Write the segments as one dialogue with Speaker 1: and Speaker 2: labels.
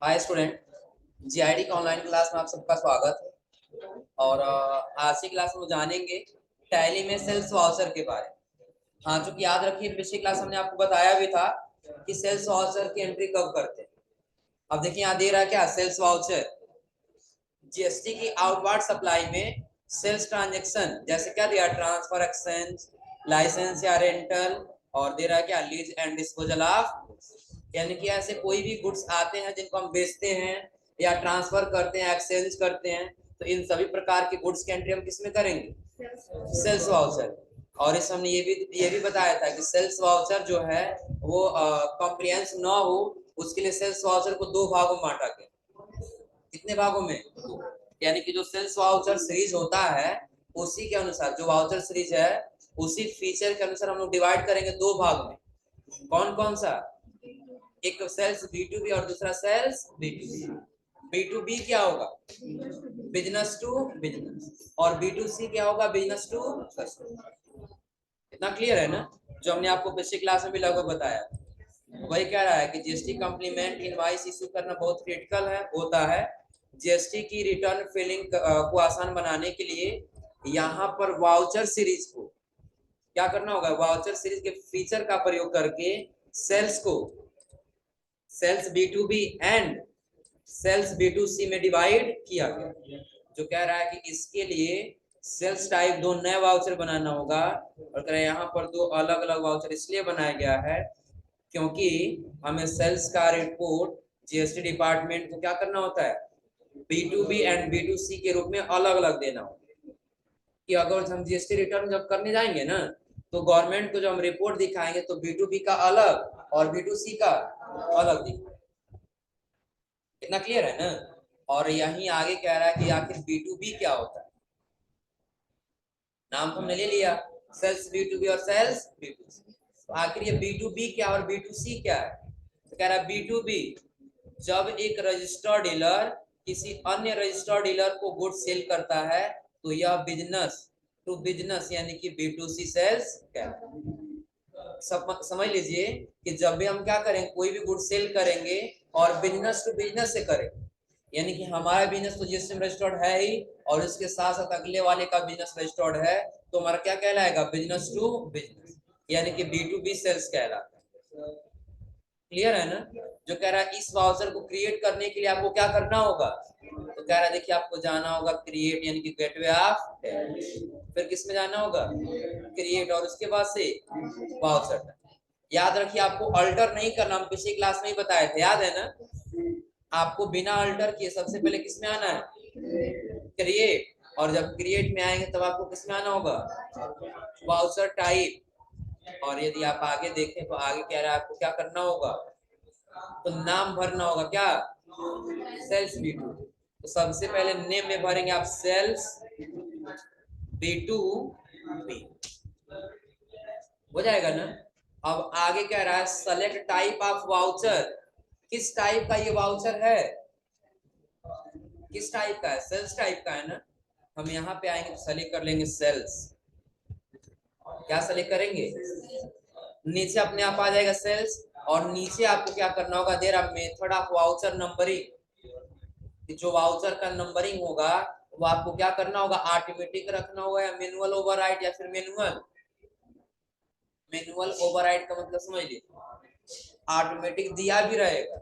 Speaker 1: Hi student, GID का online class में आप सबका स्वागत है। और आज की क्लास में जानेंगे टैली में सेल्स वाउचर के बारे में। हाँ, जो कि याद रखिए पिछली क्लास हमने आपको बताया भी था कि सेल्स वाउचर की एंट्री कब करते हैं। अब देखिए यहाँ दे रहा है क्या, सेल्स वाउचर जीएसटी की आउटवार्ड सप्लाई में सेल्स ट्रांजेक्शन जैसे क्या दिया, ट्रांसफर, एक्सचेंज, लाइसेंस या रेंटल, और दे रहा है क्या, लीज एंड डिस्पोजल ऑफ, यानी कि ऐसे कोई भी गुड्स आते हैं जिनको हम बेचते हैं या ट्रांसफर करते हैं, एक्सचेंज करते हैं, तो इन सभी प्रकार के गुड्स की एंट्री हम किसमें करेंगे, सेल्स वाउचर। और इस हमने ये भी बताया था कि सेल्स वाउचर जो है वो कॉम्प्रिहेंस ना हो, उसके लिए सेल्स वाउचर को दो भागों में बांटा गया। कितने भागों में, यानी कि जो सेल्स वाउचर सीरीज होता है उसी के अनुसार, जो वाउचर सीरीज है उसी फीचर के अनुसार हम लोग डिवाइड करेंगे दो भाग में। कौन कौन सा, एक सेल्स B2B और दूसरा सेल्स B2C। B2B क्या होगा, बिजनेस टू बिजनेस, और B2C क्या होगा, बिजनेस टू कस्टमर। इतना क्लियर है ना, जो हमने आपको पिछली क्लास में भी लगभग बताया। वही कह रहा है कि जीएसटी कंप्लीमेंट इनवॉइस इशू करना बहुत क्रिटिकल है होता है। जीएसटी की रिटर्न फिलिंग को आसान बनाने के लिए यहाँ पर वाउचर सीरीज को क्या करना होगा, वाउचर सीरीज के फीचर का प्रयोग करके सेल्स को sales B2B and sales B2C में डिवाइड किया गया। जो कह रहा है कि इसके लिए सेल्स टाइप दो नए वाउचर बनाना होगा, और कह रहा है यहाँ पर दो अलग अलग वाउचर इसलिए बनाया गया है क्योंकि हमें सेल्स का रिपोर्ट जीएसटी डिपार्टमेंट को क्या करना होता है, B2B एंड B2C के रूप में अलग अलग देना होगा। कि अगर हम जीएसटी रिटर्न जब करने जाएंगे ना, तो गवर्नमेंट को जब हम रिपोर्ट दिखाएंगे तो B2B का अलग और B2C का अलग दिखाएंगे। कितना क्लियर है ना। और यहीं आगे कह रहा है कि आखिर B2B क्या होता है। नाम तो हमने ले लिया, सेल्स B2B और सेल्स B2C। तो आखिर ये B2B क्या और B2C क्या है। तो कह रहा है B2B जब एक रजिस्टर्ड डीलर किसी अन्य रजिस्टर्ड डीलर को गुड्स सेल करता है तो यह बिजनेस टू बिजनेस यानी कि B2C सेल्स क्या है। समझ लीजिए कि जब भी हम क्या करेंगे, कोई भी गुड सेल करेंगे और बिजनेस टू बिजनेस से करेंगे, यानी कि हमारा बिजनेस तो जीएसटी में रजिस्टर्ड है ही और इसके साथ साथ अगले वाले का बिजनेस रजिस्टर्ड है, तो हमारा क्या कहलाएगा, बिजनेस टू बिजनेस, यानी कि B2B सेल्स कहलाता है। क्लियर है ना। जो कह रहा है इस वाउचर को क्रिएट करने के लिए आपको क्या करना होगा, तो कह रहा है देखिए आपको जाना होगा क्रिएट यानी कि गेटवे ऑफ, फिर किस में जाना होगा, क्रिएट, और उसके बाद से वाउचर। याद रखिए आपको अल्टर नहीं करना, हम पिछली क्लास में ही बताए थे, याद है ना। आपको बिना अल्टर किए सबसे पहले किस में आना है, क्रिएट, और जब क्रिएट में आएंगे तब आपको किस में आना होगा, वाउचर टाइप। और यदि आप आगे देखें तो आगे कह रहा है आपको क्या करना होगा, तो नाम भरना होगा क्या, सेल्स B2। तो सबसे पहले नेम में भरेंगे आप सेल्स B2B, हो जाएगा ना। अब आगे कह रहा है सेलेक्ट टाइप ऑफ वाउचर, किस टाइप का ये वाउचर है, किस टाइप का है, सेल्स टाइप का है ना। हम यहाँ पे आएंगे तो सेलेक्ट कर लेंगे सेल्स, क्या सेलेक्ट करेंगे, नीचे अपने आप आ जाएगा सेल्स, और नीचे आपको क्या करना होगा, देर मेथड ऑफ वाउचर नंबरिंग, जो वाउचर का नंबरिंग होगा वो आपको क्या करना होगा, ऑटोमेटिक रखना होगा या मैनुअल ओवरराइड, या फिर मैनुअल मैनुअल ओवरराइड का मतलब समझ लीजिए ऑटोमेटिक दिया भी रहेगा।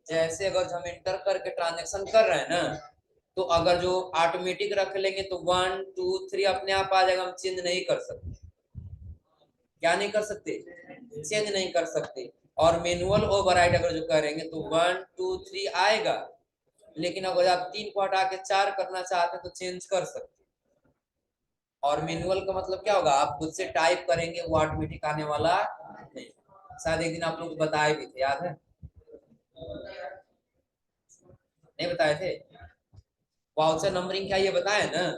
Speaker 1: जैसे अगर हम इंटर करके ट्रांजेक्शन कर रहे हैं ना, तो अगर जो ऑटोमेटिक रख लेंगे तो 1 2 3 अपने आप आ जाएगा, हम चेंज नहीं कर सकते, क्या नहीं कर सकते, चेंज नहीं कर सकते। और मैनुअल ओवरराइड अगर जो करेंगे तो 1 2 3 आएगा, लेकिन अगर आप 3 को हटा के 4 करना चाहते हैं तो चेंज कर सकते। और मैनुअल का मतलब क्या होगा, आप खुद से टाइप करेंगे, वो ऑटोमेटिक आने वाला नहीं। शायद एक दिन आप लोग बताए भी थे, याद है, नहीं बताए थे। वाउचर नंबरिंग क्या ये बताया ना,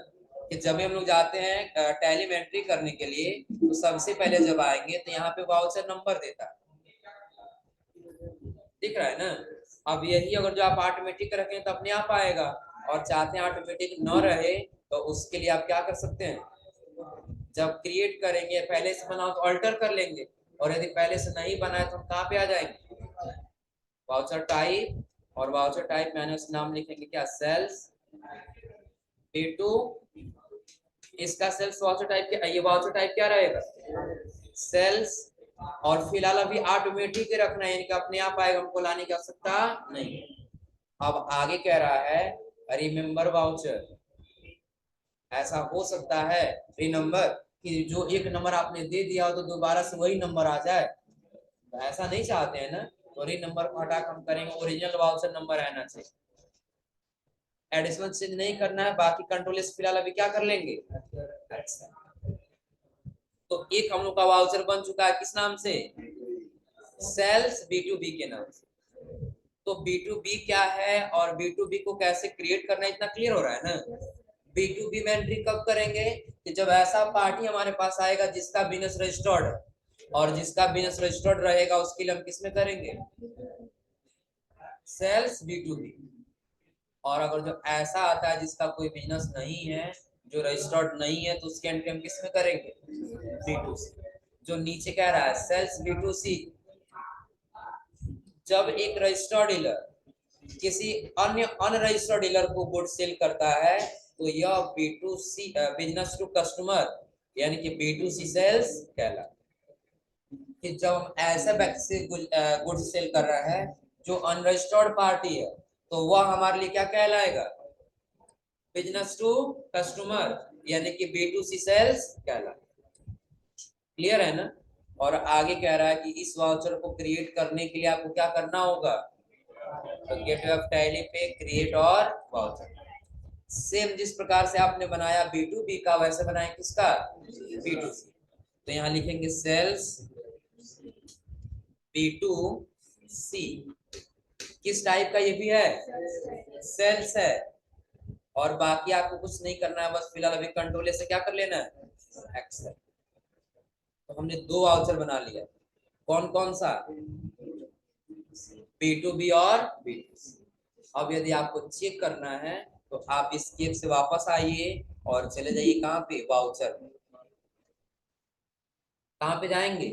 Speaker 1: कि जब भी हम लोग जाते हैं टैली में एंट्री करने के लिए, तो सबसे पहले जब आएंगे तो यहाँ पे वाउचर नंबर देता है, दिख रहा है ना। अब यही अगर जो आप ऑटोमेटिक रखें तो अपने आप आएगा, और चाहते हैं ऑटोमेटिक न रहे तो उसके लिए आप क्या कर सकते हैं, जब क्रिएट करेंगे पहले से बनाओ तो अल्टर कर लेंगे, और यदि पहले से नहीं बनाए तो हम कहाँ पे आ जाएंगे, वाउचर टाइप और वाउचर टाइप मैंने उसका नाम लिखेंगे क्या, सेल्स B2। इसका सेल्स वाउचर टाइप क्या, ये वाउचर टाइप क्या रहेगा, सेल्स। और फिलहाल अभी ऑटोमेटिक रखना है, यानी कि अपने आप आएगा, हमको लाने की आवश्यकता नहीं। अब आगे कह रहा है रिमेम्बर वाउचर। ऐसा हो सकता है नंबर कि जो एक नंबर आपने दे दिया हो तो दोबारा से वही नंबर आ जाए, तो ऐसा नहीं चाहते हैं ना। तो री नंबर को हटा हम करेंगे ओरिजिनल वाउचर नंबर रहना चाहिए। एडिशनल चेंज नहीं करना है, बाकी कंट्रोल फिलहाल अभी क्या कर लेंगे। तो एक हम लोग का वाउचर बन चुका है किस नाम से, सेल्स B2B के नाम से। तो B2B क्या है और B2B को कैसे क्रिएट करना है, इतना क्लियर हो रहा है ना। B2B में एंट्री कब करेंगे कि जब ऐसा पार्टी हमारे पास आएगा जिसका बिजनेस रजिस्टर्ड है, और जिसका बिजनेस रजिस्टर्ड रहेगा उसके लिए हम किसमें करेंगे, सेल्स B2B। और अगर जो ऐसा आता है जिसका कोई बिजनेस नहीं है, जो रजिस्टर्ड नहीं है, तो उसके एंट्री हम किसमें करेंगे, B2C। जो नीचे कह रहा है सेल्स B2C, जब एक रजिस्टर्ड डीलर किसी अन्य अनरजिस्टर्ड डीलर को गुड सेल करता है तो यह B2C बिजनेस टू कस्टमर यानी कि B2C सेल्स कहलाता है। कि जब हम ऐसे व्यक्ति से गुड सेल कर रहा है जो अनरजिस्टर्ड पार्टी है, तो वह हमारे लिए क्या कहलाएगा, बिजनेस टू कस्टमर यानी कि B2C सेल्स कहलाएगा। क्लियर है ना। और आगे कह रहा है कि इस वाउचर को क्रिएट करने के लिए आपको क्या करना होगा, तो गेटवे ऑफ टैली पे क्रिएट और वाउचर। सेम जिस प्रकार से आपने बनाया B2B का, वैसे बनाए किसका, B2C। तो यहाँ लिखेंगे सेल्स B2C। किस टाइप का ये भी है, सेल्स है। और बाकी आपको कुछ नहीं करना है, बस फिलहाल अभी कंट्रोल से क्या कर लेना है, एक्सेल। तो हमने दो वाउचर बना लिया, कौन कौन सा, B2B और B2C। अब यदि आपको चेक करना है तो आप इस केप से वापस आइए और चले जाइए कहाँ पे, वाउचर में। कहाँ पे जाएंगे,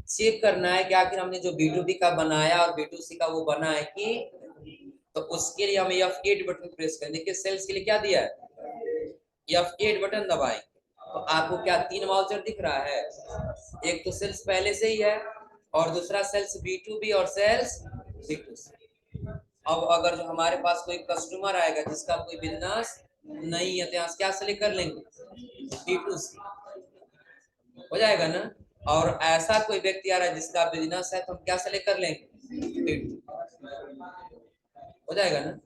Speaker 1: चेक करना है कि आखिर हमने जो B2B का बनाया और B2C का वो बना है कि, तो उसके लिए हम F8 बटन प्रेस करें। देखिए सेल्स के लिए क्या दिया है, F8 बटन दबाएंगे तो आपको क्या तीन वाउचर दिख रहा है, एक तो सेल्स पहले से ही है और दूसरा सेल्स B2B और सेल्स B2C। अब अगर जो हमारे पास कोई कस्टमर आएगा जिसका कोई बिजनेस नहीं है तो यहाँ क्या सेलेक्ट कर लेंगे, B2C हो जाएगा ना। और ऐसा कोई व्यक्ति आ रहा है जिसका बिजनेस है तो हम क्या सेलेक्ट कर लेंगे, B2, हो जाएगा ना।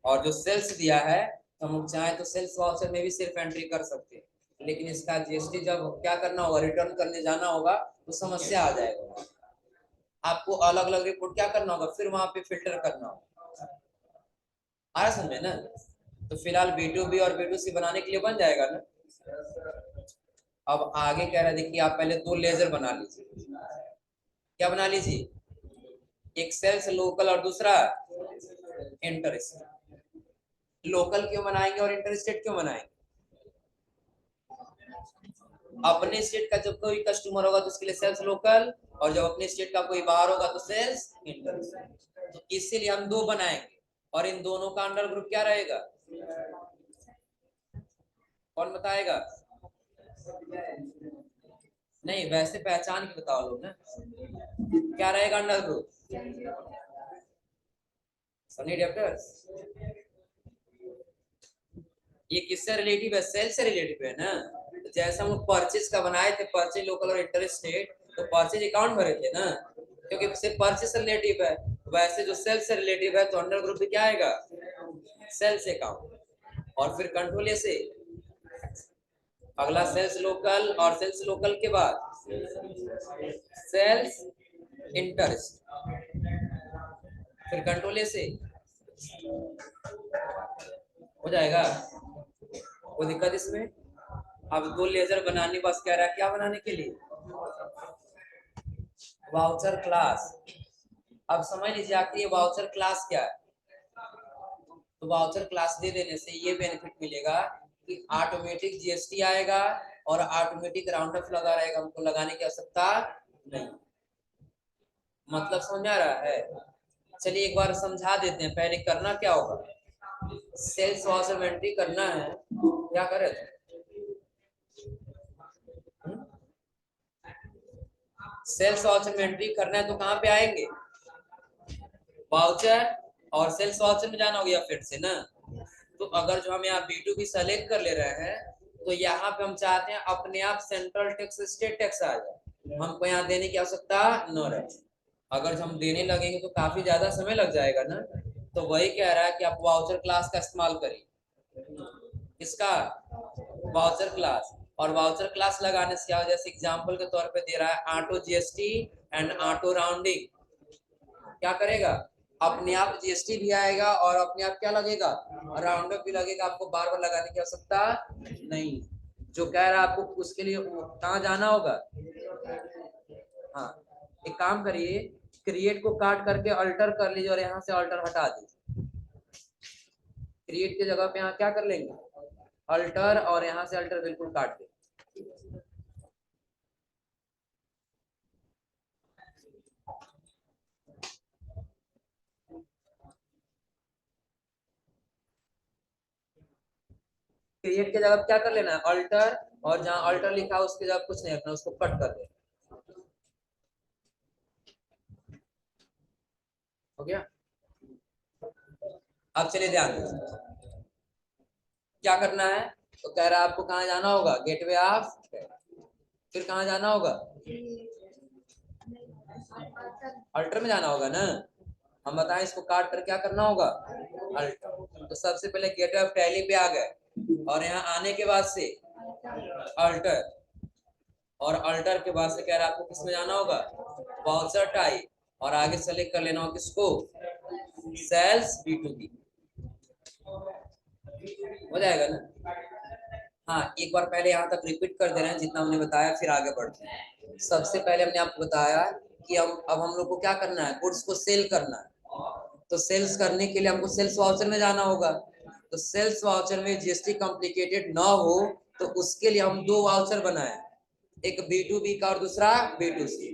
Speaker 1: और जो सेल्स दिया है तो हम चाहे तो सेल्स वाउचर में भी सिर्फ एंट्री कर सकते हैं, लेकिन इसका GST जब क्या करना होगा, रिटर्न करने जाना होगा तो समस्या आ जाएगा। आपको अलग अलग रिपोर्ट क्या करना होगा, फिर वहां पे फिल्टर करना होगा। आ रहा समझे ना। तो फिलहाल B2B और B2C बनाने के लिए बन जाएगा ना। अब आगे कह रहा है, देखिए आप पहले दो लेजर बना लीजिए। क्या बना लीजिए, एक सेल्स लोकल और दूसरा इंटर स्टेट। लोकल क्यों बनाएंगे और इंटर स्टेट क्यों बनाएंगे, अपने स्टेट का जब कोई कस्टमर होगा तो उसके लिए सेल्स लोकल, और जब अपने स्टेट का कोई बाहर होगा तो सेल्स इंटर स्टेट। तो इसीलिए हम दो बनाएंगे और इन दोनों का अंडर ग्रुप क्या रहेगा, कौन बताएगा, नहीं वैसे पहचान के बताओ लोग ना, क्या रहेगा अंडर ग्रुप, सनी डेप्टर्स। ये किससे रिलेटिव है, सेल से रिलेटिव है ना। तो जैसे हम लोग परचेज का बनाए थे, परचेज लोकल और इंटर स्टेट, तो परचेज अकाउंट भरे थे ना, क्योंकि सिर्फ परचेज से रिलेटिव है। वैसे जो सेल से रिलेटिव है तो अंडर ग्रुप भी क्या आएगा, सेल्स अकाउंट। और फिर कंट्रोल से अगला सेल्स लोकल, और सेल्स लोकल के बाद सेल्स इंटर, फिर कंट्रोल से हो जाएगा, कोई दिक्कत इसमें। अब दो लेजर बनाने बस कह रहा है, क्या बनाने के लिए, वाउचर क्लास। अब समझ लीजिए आखिर ये वाउचर क्लास क्या है। तो वाउचर क्लास दे देने से ये बेनिफिट मिलेगा कि ऑटोमेटिक GST आएगा और ऑटोमेटिक राउंड अप लगा रहेगा, हमको लगाने की आवश्यकता नहीं। मतलब समझ आ रहा है। चलिए एक बार समझा देते हैं। पहले करना क्या होगा, सेल्स वाउचर में एंट्री करना है। क्या करें, सेल्स वाउचर में एंट्री करना है तो कहाँ पे आएंगे, वाउचर और सेल्स वाउचर में जाना होगा फिर से ना। तो अगर जो हम यहाँ B2B सेलेक्ट कर ले रहे हैं तो यहाँ पे हम चाहते हैं अपने आप सेंट्रल टैक्स स्टेट टैक्स आ जाए, हमको यहाँ देने की आवश्यकता न रहे। अगर हम देने लगेंगे तो काफी ज्यादा समय लग जाएगा ना। तो वही कह रहा है कि आप वाउचर क्लास का इस्तेमाल करिए। किसका, वाउचर क्लास। और वाउचर क्लास लगाने से क्या, जैसे एग्जांपल के तौर पे दे रहा है auto GST and auto rounding, क्या करेगा, अपने आप जीएसटी भी आएगा और अपने आप क्या लगेगा, राउंड अप भी लगेगा, आपको बार बार लगाने की आवश्यकता नहीं। जो कह रहा है आपको उसके लिए कहाँ जाना होगा, हाँ एक काम करिए, क्रिएट को काट करके अल्टर कर लीजिए और यहाँ से अल्टर हटा दीजिए। क्रिएट की जगह पे यहाँ क्या कर लेंगे, अल्टर, और यहाँ से अल्टर बिल्कुल काट दे। क्रिएट की जगह क्या कर लेना है, अल्टर, और जहाँ अल्टर लिखा है उसकी जगह कुछ नहीं रखना, उसको कट कर देना। हो गया। अब चलिए ध्यान दीजिए क्या करना है। तो कह रहा है आपको कहाँ जाना होगा, गेटवे ऑफ, फिर कहाँ जाना होगा, अल्टर में जाना होगा ना। हम बताएं इसको काट कर क्या करना होगा, अल्टर। तो सबसे पहले गेटवे ऑफ टैली पे आ गए और यहाँ आने के बाद से अल्टर, और अल्टर के बाद से कह रहा है आपको किसमें जाना होगा, वाउचर टाइप, और आगे सेलेक्ट कर लेना होगा किसको, सेल्स B2B। हो जाएगा ना। हाँ एक बार पहले यहाँ तक रिपीट कर दे रहे हैं जितना हमने बताया, फिर आगे बढ़ते हैं। सबसे पहले हमने आपको बताया कि अब हम लोग को क्या करना है, गुड्स को सेल करना है। तो सेल्स करने के लिए हमको सेल्स वाउचर में जाना होगा। तो सेल्स वाउचर में जीएसटी कॉम्प्लिकेटेड ना हो तो उसके लिए हम दो वाउचर बनाए, एक B2B का और दूसरा B2C।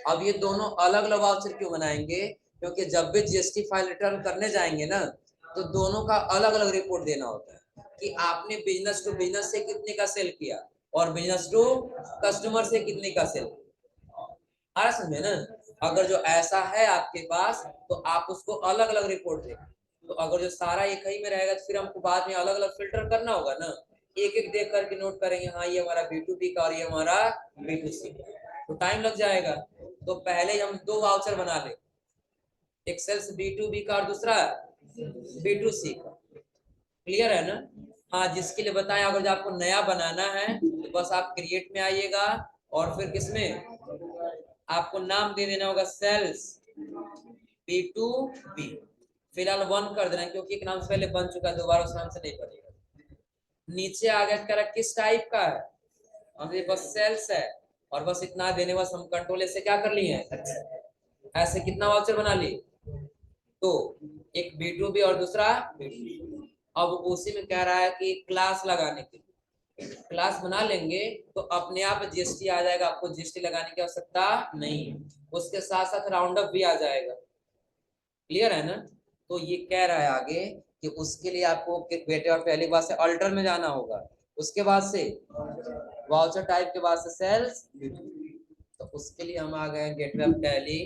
Speaker 1: अब ये दोनों अलग अलग वाउचर क्यों बनाएंगे, क्योंकि जब भी जीएसटी फाइल रिटर्न करने जाएंगे ना तो दोनों का अलग अलग रिपोर्ट देना होता है कि आपने बिजनेस टू बिजनेस से कितने का सेल किया और बिजनेस टू कस्टमर से कितने का सेल किया। समझे ना। अगर जो ऐसा है आपके पास तो आप उसको अलग अलग रिपोर्ट दें। तो अगर जो सारा एक ही में रहेगा तो फिर हमको बाद में अलग अलग फिल्टर करना होगा ना, एक एक देख करके नोट करेंगे, हाँ ये हमारा B2B का और ये हमारा B2C का, तो टाइम लग जाएगा। तो पहले हम दो वाउचर बना ले, एक सेल्स B2B का और दूसरा B2C का। क्लियर है ना। हाँ जिसके लिए बताएं, अगर जो आपको नया बनाना है तो बस आप क्रिएट में आइएगा और फिर किसमें आपको नाम दे देना होगा, सेल्स B2B। फिलहाल 1 कर देना क्योंकि एक नाम से पहले बन चुका है, दोबारा उस नाम से नहीं बनेगा। नीचे आ गया कह रहा किस टाइप का है, हमने बस सेल्स है, और बस इतना देने, बस हम कंट्रोल से क्या कर लिए हैं, ऐसे कितना वाउचर बना लिए, तो एक B2B और दूसरा B2C। अब उसी में कह रहा है कि क्लास लगाने के लिए क्लास बना लेंगे तो अपने आप जीएसटी आ जाएगा, आपको जीएसटी लगाने की आवश्यकता नहीं, उसके साथ साथ राउंड अप भी आ जाएगा। क्लियर है ना। तो ये कह रहा है आगे कि उसके लिए आपको बेटे और पहली बात से अल्टर में जाना होगा, उसके बाद से वाउचर टाइप के बाद से सेल्स। तो उसके लिए हम आ गए gateway of tally,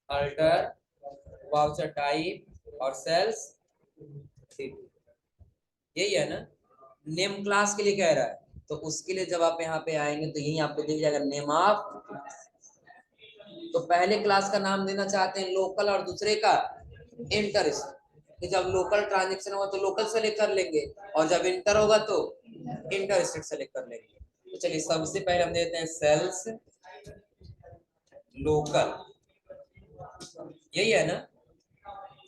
Speaker 1: alter, voucher type और सेल्स। यही है ना। नेम क्लास के लिए कह रहा है तो उसके लिए जब आप यहाँ पे आएंगे तो यही आपको दिख जाएगा नेम ऑफ। तो पहले क्लास का नाम देना चाहते हैं लोकल और दूसरे का इंटर। कि जब लोकल ट्रांजेक्शन होगा तो लोकल सेलेक्ट कर लेंगे और जब इंटर होगा तो इंटर स्टेट सेलेक्ट कर लेंगे। तो चलिए सबसे पहले हम देते हैं सेल्स लोकल, यही है ना।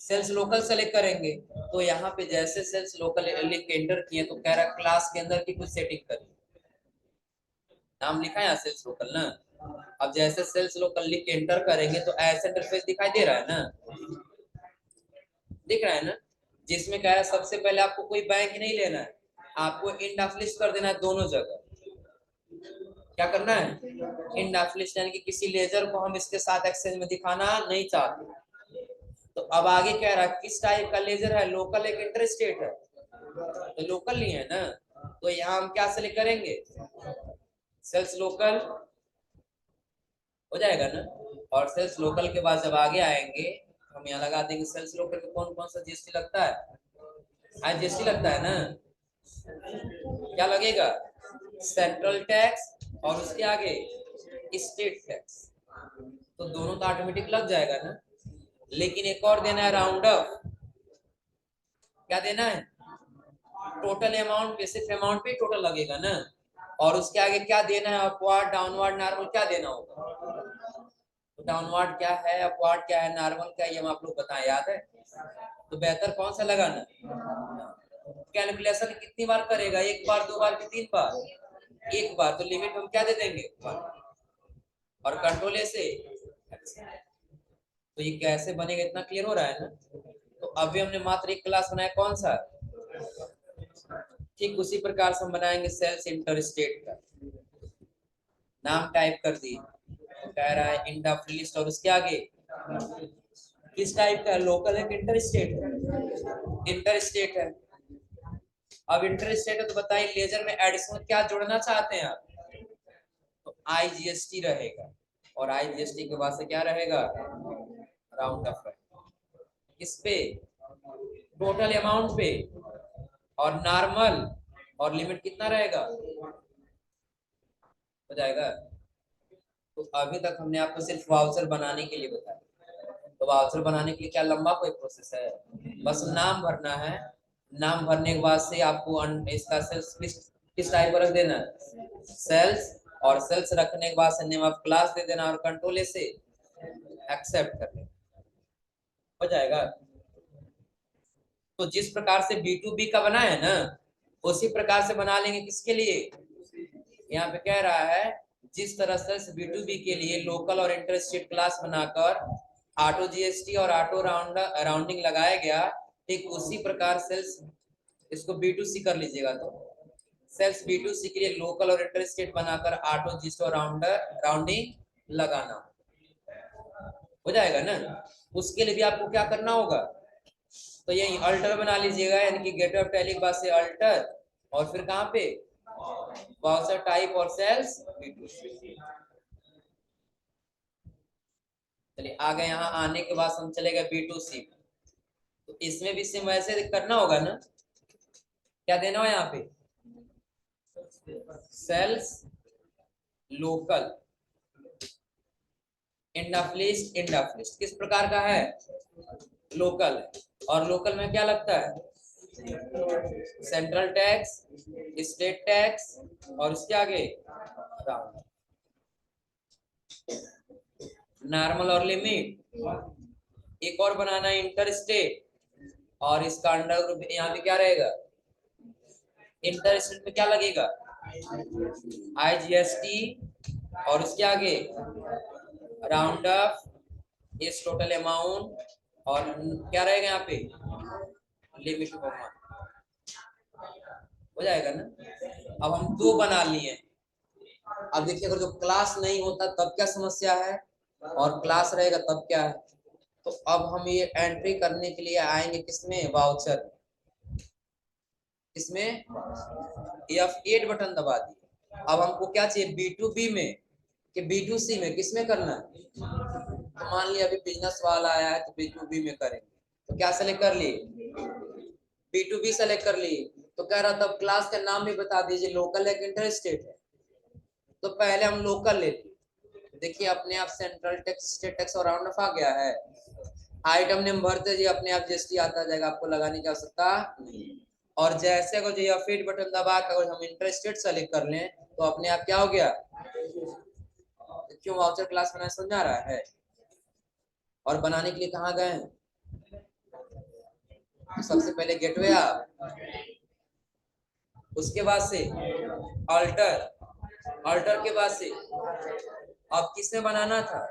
Speaker 1: सेल्स लोकल सेलेक्ट करेंगे तो यहाँ पे जैसे सेल्स लोकल लिख के एंटर किए तो कह रहा क्लास के अंदर की कुछ सेटिंग करिए, नाम लिखा है यहाँ सेल्स लोकल ना। अब जैसे सेल्स लोकल लिख के एंटर करेंगे तो ऐसा इंटरफेस दिखाई दे रहा है ना, दिख रहा है ना। जिसमें क्या है सबसे पहले आपको कोई बैंक नहीं लेना है, आपको इंड ऑफ लिस्ट कर देना है दोनों जगह। क्या करना है, इंड ऑफ लिस्ट, यानी कि किसी लेजर को हम इसके साथ एक्सचेंज में दिखाना नहीं चाहते, तो अब आगे कह रहा है किस टाइप का लेजर है, लोकल एक इंटरस्टेट है, तो लोकल नहीं है ना, तो यहाँ हम क्या सेलेक्ट करेंगे, सेल्स लोकल हो जाएगा ना। और सेल्स लोकल के बाद जब आगे आएंगे हम यहाँ लगा देंगे सेल्स लोकल में कौन कौन सा जीएसटी लगता है, आज जीएसटी लगता है ना, क्या लगेगा, सेंट्रल टैक्स और उसके आगे स्टेट टैक्स, तो दोनों तो ऑटोमेटिक लग जाएगा ना। लेकिन एक और देना है राउंड अप, क्या देना है, टोटल अमाउंट पे, सिर्फ अमाउंट पे टोटल लगेगा ना, और उसके आगे क्या देना है, अपवार्ड डाउनवर्ड नॉर्मल क्या देना होगा, तो डाउनवर्ड क्या है, अपवार्ड क्या है, नॉर्मल क्या है, ये हम आप लोग बताएं, याद है, तो बेहतर कौन सा लगाना, कैलकुलेशन कितनी बार करेगा, एक बार, दो बार, तीन बार, एक बार, तो लिमिट हम क्या दे देंगे, और कंट्रोल से, तो ये कैसे बनेगा इतना क्लियर हो रहा है ना। तो अभी हमने मात्र एक क्लास बनाया, कौन सा, ठीक उसी प्रकार से हम बनाएंगे सेल्स इंटरस्टेट का, नाम टाइप कर दिए, तो कह रहा है इंड ऑफ लिस्ट, और उसके आगे किस टाइप का, लोकल है कि इंटरस्टेट है, इंटरस्टेट है। अब इंटरस्टेट है तो बताइए लेजर में एडिशनल क्या जोड़ना चाहते हैं आप, तो आईजीएसटी रहेगा, और आईजीएसटी के बाद से क्या रहेगा, राउंड ऑफ रहेगा, किस पे, टोटल अमाउंट पे, और नॉर्मल, और लिमिट कितना रहेगा, हो जाएगा। तो अभी तक हमने आपको सिर्फ वाउचर बनाने के लिए बताया, तो वाउचर बनाने के लिए क्या लंबा कोई प्रोसेस है, बस नाम भरना है, नाम भरने के बाद से आपको इसका सेल्स किस टाइप पर रख देना है, सेल्स, और सेल्स रखने के बाद से नेम ऑफ क्लास दे देना, और कंट्रोल से एक्सेप्ट कर लेना, हो जाएगा। तो जिस प्रकार से B2B का बना है ना, उसी प्रकार से बना लेंगे किसके लिए, यहाँ पे कह रहा है जिस तरह से B2B के लिए लोकल और इंटरस्टेट क्लास बनाकर ऑटो जीएसटी और ऑटो राउंडिंग लगाया गया, ठीक उसी प्रकार सेल्स, इसको B2C कर लीजिएगा, तो सेल्स B2C के लिए लोकल और इंटरस्टेट बनाकर ऑटो जीएसटी और राउंडिंग लगाना, हो जाएगा ना। उसके लिए भी आपको क्या करना होगा, तो यही अल्टर बना लीजिएगा, यानी कि गेट ऑफ टैली के बाद से अल्टर, और फिर कहां पे, वाउचर टाइप और सेल्स B2C। चलिए आगे यहाँ आने के बाद हम चलेगा B2C, तो इसमें भी सेम वैसे करना होगा ना, क्या देना हो यहाँ पे, sales local, end of list किस प्रकार का है, लोकल है, और लोकल में क्या लगता है, सेंट्रल टैक्स, स्टेट टैक्स, और उसके आगे नॉर्मल और लिमिट, एक और बनाना है इंटर स्टेट, और इसका अंडर ग्रुप यहाँ पे क्या रहेगा, इंटर स्टेट में क्या लगेगा, आईजीएसटी, और उसके आगे राउंड ऑफ, इस टोटल अमाउंट, और क्या रहेगा यहाँ पे, लिमिट हो जाएगा ना। अब हम दो बना लिए, अब देखिए अगर जो क्लास नहीं होता तब क्या समस्या है, और क्लास रहेगा तब क्या है, तो अब हम ये एंट्री करने के लिए आएंगे किसमें, वाउचर, इसमें F8 बटन दबा दिए। अब हमको क्या चाहिए, B2B में कि B2C में, किसमें करना है, तो मान लिया अभी बिजनेस वाला आया है तो B2B में करेंगे, तो क्या सेलेक्ट कर लिए, B2B सेलेक्ट कर लिए, तो कह रहा तब क्लास का नाम भी बता दीजिए, लोकल है कि इंटरस्टेट है, तो पहले हम लोकल ले लिए, देखिए अपने आप सेंट्रल टैक्स, स्टेट टैक्स और राउंड ऑफ आ गया है, आइटम नेम भरते जी अपने आप जीएसटी आता जाएगा, आपको लगाने की आवश्यकता नहीं। और जैसे अगर जो F8 बटन दबा कर अगर हम इंटरस्टेट सेलेक्ट कर लें तो अपने आप क्या हो गया, क्यों वाउचर क्लास बनाना समझा रहा है। और बनाने के लिए कहाँ गए, तो सबसे पहले गेटवे आप, उसके बाद से अल्टर, अल्टर के बाद से अब किसमें बनाना था,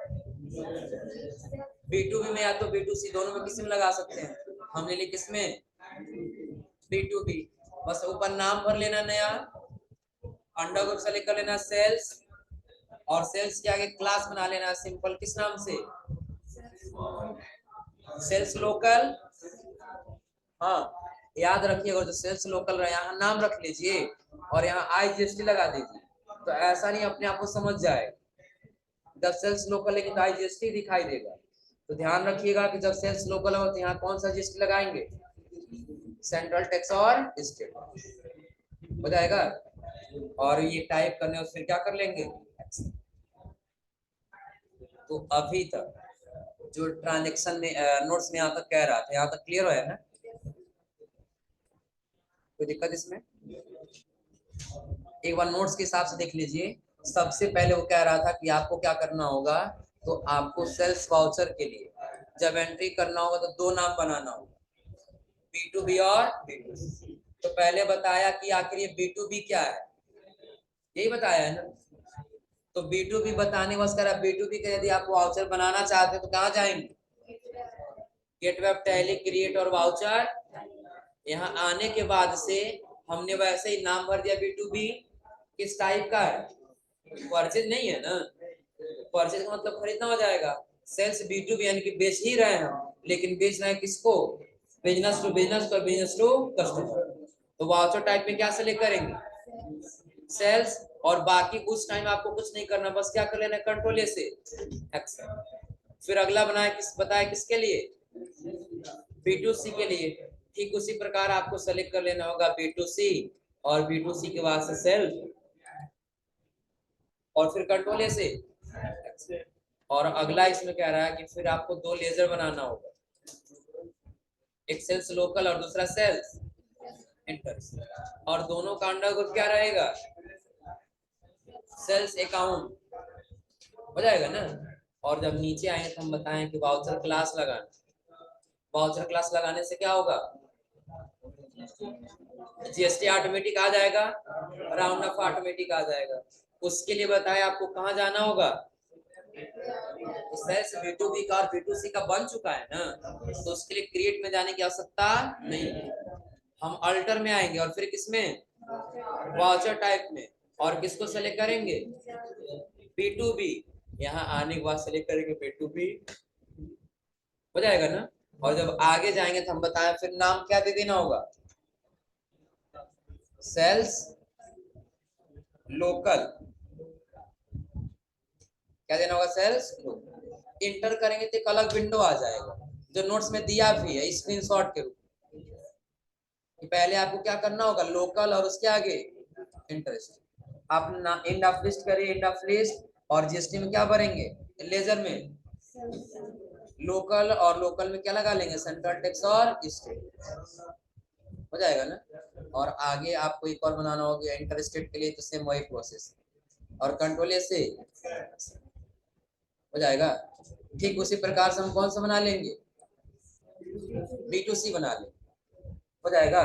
Speaker 1: B2B में या तो B2C, दोनों में किसी में लगा सकते हैं, हमने लिए किसमें, B2B, बस ऊपर नाम भर लेना नया, अंडर ग्रुप सेलेक्ट कर लेना सेल्स, और सेल्स के आगे क्लास बना लेना सिंपल, किस नाम से, सेल्स लोकल, हाँ याद रखिएगा, जो सेल्स लोकल रहे यहाँ नाम रख लीजिए और यहाँ IGST लगा दीजिए, तो ऐसा नहीं अपने आप को समझ जाए। जब सेल्स लोकल है तो IGST दिखाई देगा, तो ध्यान रखिएगा कि जब सेल्स लोकल हो तो यहाँ कौन सा GST लगाएंगे, सेंट्रल टैक्स और स्टेट, हो जाएगा। और ये टाइप करने और फिर क्या कर लेंगे। तो अभी तक जो ट्रांजेक्शन में नोट्स में यहाँ तक कह रहा था, यहाँ तक क्लियर है ना, कोई दिक्कत इसमें। एक बार नोट्स के हिसाब से देख लीजिए। सबसे पहले वो कह रहा था कि आपको क्या करना होगा, तो आपको सेल्स वाउचर के लिए जब एंट्री करना होगा तो दो नाम बनाना होगा, B2B और B2C। तो पहले बताया कि आखिर ये B2B क्या है, यही बताया है ना। तो B2B बताने बस करा, B2B का यदि आप वाउचर बनाना चाहते हैं तो कहाँ जाएंगे, गेट वेब टैली क्रिएट और वाउचर। यहाँ आने के बाद से हमने वैसे ही नाम भर दिया B2B। किस टाइप का है, परचेज नहीं है ना, परचेज का मतलब खरीदना हो जाएगा। सेल्स B2B यानी कि बेच ही रहे हैं, लेकिन बेच रहे हैं किसको, बिजनेस टू बिजनेस और बिजनेस टू कस्टमर। तो वाउचर टाइप में क्या सेलेक्ट करेंगे, सेल्स। और बाकी उस टाइम आपको कुछ नहीं करना, बस क्या कर लेना, कंट्रोल से एक्सेल। फिर अगला बनाया किस, बताया किसके लिए, B2C के लिए। ठीक उसी प्रकार आपको सेलेक्ट कर लेना होगा B2C, और B2C के बाद से सेल्स, और फिर कंट्रोल से। और अगला इसमें कह रहा है कि फिर आपको दो लेजर बनाना होगा, एक सेल्स लोकल और दूसरा सेल्स इंटर, और दोनों का अंडर क्या रहेगा, सेल्स अकाउंट, हो जाएगा ना। और जब नीचे आएंगे तो हम बताएं कि वाउचर क्लास लगाना, वाउचर क्लास लगाने से क्या होगा, GST ऑटोमेटिक आ जाएगा, राउंड ऑफ ऑटोमेटिक आ जाएगा। उसके लिए बताया आपको कहाँ जाना होगा, तो सेल्स B2B का और B2C का बन चुका है ना, तो उसके लिए क्रिएट में जाने की आवश्यकता नहीं है। हम अल्टर में आएंगे और फिर किसमें, वाउचर टाइप में, और किसको सेलेक्ट करेंगे, B2B। यहाँ आने के बाद सेलेक्ट करेंगे B2B, हो जाएगा ना। और जब आगे जाएंगे तो हम बताएं फिर नाम क्या दे देना होगा, सेल्स लोकल, क्या देना होगा, सेल्स लोकल। इंटर करेंगे तो एक अलग विंडो आ जाएगा, जो नोट्स में दिया भी है स्क्रीनशॉट के रूप में। पहले आपको क्या करना होगा, लोकल और उसके आगे इंटरेस्ट। आप एंड ऑफ लिस्ट करिए, एंड ऑफ लिस्ट, और GST में क्या भरेंगे, लेजर में लोकल, और लोकल में क्या लगा लेंगे, सेंट्रल टैक्स और स्टेट, हो जाएगा ना। और आगे आपको एक और बनाना होगा इंटर स्टेट के लिए, तो सेम वही प्रोसेस, और कंट्रोल से हो जाएगा। ठीक उसी प्रकार से हम कौन सा बना लेंगे, B2C बना लेंगे, हो जाएगा।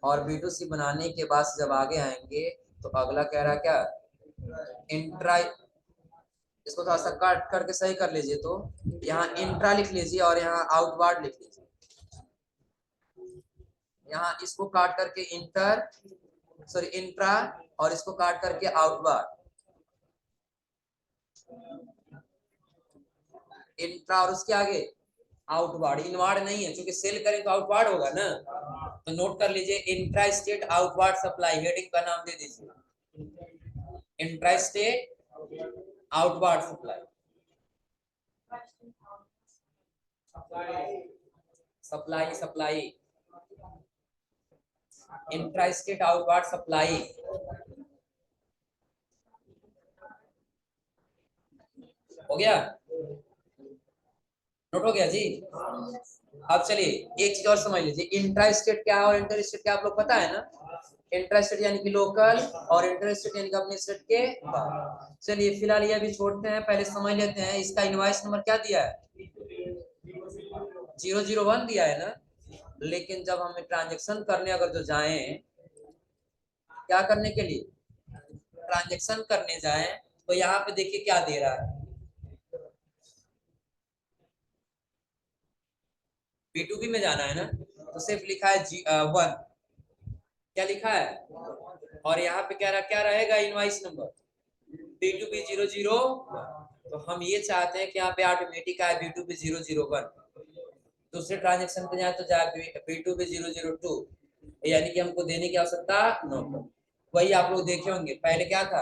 Speaker 1: और B2C बनाने के बाद जब आगे आएंगे तो अगला कह रहा क्या, इंट्रा, इसको थोड़ा सा काट करके सही कर लीजिए, तो यहाँ इंट्रा लिख लीजिए और यहाँ आउटवार्ड लिख लीजिए। यहाँ इसको काट करके इंटर, सॉरी इंट्रा, और इसको काट करके आउटवार्ड, इंट्रा और उसके आगे आउटवार्ड, इनवार्ड नहीं है, क्योंकि सेल करें तो आउटवार्ड होगा ना। तो नोट कर लीजिए, intra state outward supply, heading का नाम दे दीजिए, intra state outward supply, supply supply, intra state outward supply. हो गया, नोट हो गया जी। अब चलिए एक चीज और समझ लीजिए, इंट्रा स्टेट क्या है और इंटर स्टेट क्या आप लोग पता है ना। इंट्रा स्टेट यानी कि लोकल, और इंटर स्टेट यानी कि अपने स्टेट के बाहर। चलिए फिलहाल ये अभी छोड़ते हैं, पहले समझ लेते हैं इसका इनवॉइस नंबर क्या दिया है, 001 दिया है ना। लेकिन जब हमें ट्रांजेक्शन करने अगर जो जाए, क्या करने के लिए, ट्रांजेक्शन करने जाए, तो यहाँ पे देखिए क्या दे रहा है, B2B में जाना है ना, तो सिर्फ लिखा है G1, क्या लिखा है, और यहाँ पे क्या रहेगा, इनवॉइस नंबर B2B 001। तो हम ये चाहते हैं कि यहाँ पे ऑटोमेटिक आए B2B 001, दूसरे ट्रांजेक्शन पे जाए तो जाए B2B 002, यानी कि हमको देने की आवश्यकता नो। वही आप लोग देखे होंगे पहले क्या था,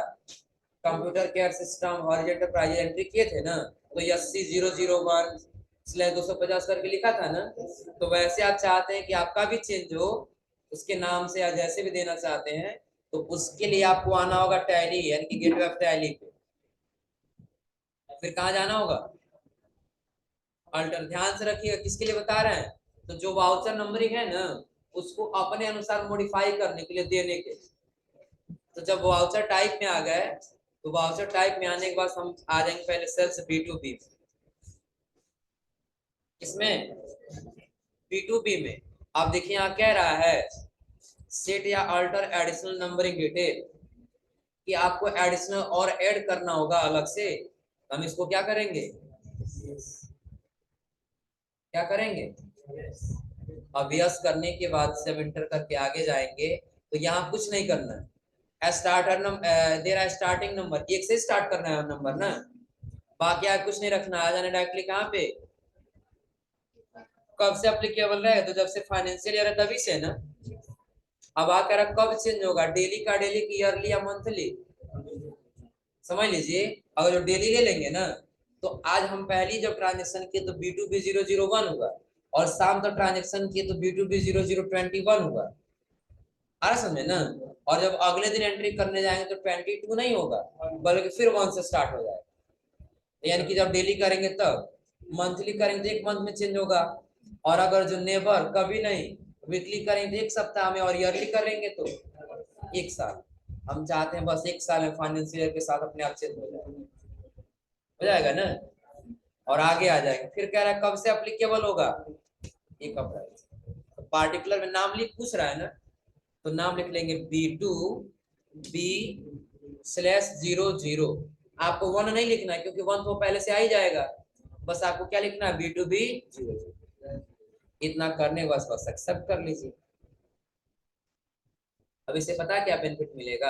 Speaker 1: computer care system horizontal price entry किए थे ना, तो 80/001/250 करके लिखा था ना। तो वैसे आप चाहते हैं कि आपका भी चेंज हो उसके नाम से या जैसे भी देना चाहते हैं, तो उसके लिए आपको आना होगा टैली यानी कि गेटवे ऑफ टैली पे। फिर कहाँ जाना होगा, अल्टर। ध्यान से रखिएगा किसके लिए बता रहे हैं, तो जो वाउचर नंबरिंग है ना उसको अपने अनुसार मॉडिफाई करने के लिए देने के। तो जब वाउचर टाइप में आ गए, तो वाउचर टाइप में आने के बाद हम आ जाएंगे पहले सेल्स B2B। इसमें B2B में आप देखिए यहाँ कह रहा है सेट या अल्टर एडिशनल नंबरिंग डिटेल, कि आपको एडिशनल और ऐड करना होगा अलग से। हम इसको क्या करेंगे, क्या करेंगे, अब यस करने के बाद जब इंटर करके आगे जाएंगे तो यहाँ कुछ नहीं करना है। स्टार्टर नंबर देरा स्टार्टिंग नंबर एक से स्टार्ट करना है नंबर ना, बाकी आप कुछ नहीं रखना। आ जाने डायरेक्टली कहाँ पे, कब से अप्लीकेबल रहे, तो जब से फाइनेंशियल ईयर है तभी से ना। अब आ कर कब चेंज होगा, डेली का डेली की ईयरली या मंथली, समझ लीजिए। अगर जो डेली ले लेंगे ना, तो आज हम पहली जब ट्रांजेक्शन किए तो B2B 001 होगा, और शाम तक ट्रांजेक्शन किए तो B2B 0021 होगा। आ रहा समझे ना। और जब अगले दिन एंट्री करने जाएंगे तो 22 नहीं होगा, बल्कि फिर 1 से स्टार्ट हो जाएगा। यानी कि जब डेली करेंगे तब, मंथली करेंगे तो एक मंथ में चेंज होगा, और अगर जो नेबर कभी नहीं वीकली करेंगे तो एक सप्ताह में, और ईयरली करेंगे तो एक साल। हम चाहते हैं बस एक साल में फाइनेंशियल ईयर के साथ अपने आप चेंज हो जाएगा ना। और आगे आ जाएगा, फिर कह रहा है कब से अप्लीकेबल होगा, 1 अप्रैल। तो पार्टिकुलर में नाम लिख पूछ रहा है ना, तो नाम लिख लेंगे B2B/00। आपको 1 नहीं लिखना है क्योंकि 1 तो पहले से आ ही जाएगा, बस आपको क्या लिखना है B2B 00। इतना करने बस बस एक्सेप्ट कर लीजिए। अब इसे पता क्या बेनिफिट मिलेगा,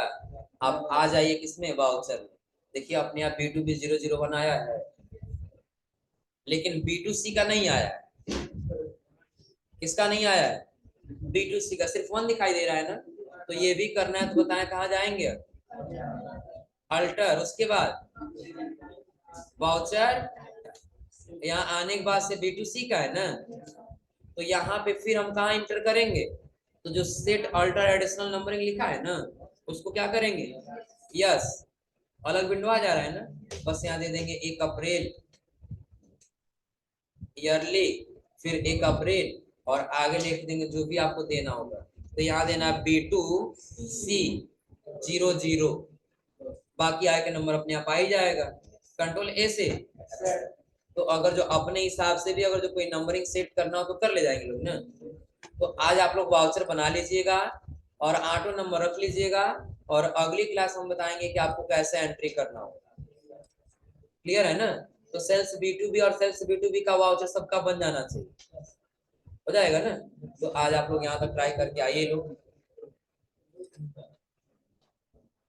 Speaker 1: आप आ जाइए किसमें, वाउचर में। देखिए अपने आप B2B 001 आया है, लेकिन B2C का नहीं आया है। किसका नहीं आया है, B2C का सिर्फ 1 दिखाई दे रहा है ना। तो ये भी करना है तो बताएं कहाँ जाएंगे, अल्टर, उसके बाद वाउचर। यहाँ आने के बाद से B2C का है ना, तो यहाँ पे फिर हम कहाँ इंटर करेंगे, तो जो सेट अल्टर एडिशनल नंबरिंग लिखा है ना उसको क्या करेंगे, यस। अलग विंडो आ जा रहा है ना, बस यहाँ दे देंगे 1 अप्रैल ईयरली, फिर 1 अप्रैल, और आगे लिख देंगे जो भी आपको देना होगा। तो यहाँ देना B2C 00, बाकी आगे का नंबर अपने आप आ ही जाएगा, कंट्रोल A से। तो अगर जो अपने हिसाब से भी अगर जो कोई नंबरिंग सेट करना हो तो कर ले जाएंगे लोग ना। तो आज आप लोग वाउचर बना लीजिएगा और 8 नंबर रख लीजिएगा, और अगली क्लास हम बताएंगे कि आपको कैसे एंट्री करना होगा। क्लियर है ना। तो सेल्स B2B और सेल्स B2B का वाउचर सबका बन जाना चाहिए, हो जाएगा ना। तो आज आप लोग यहाँ तक ट्राई करके आइए लोग।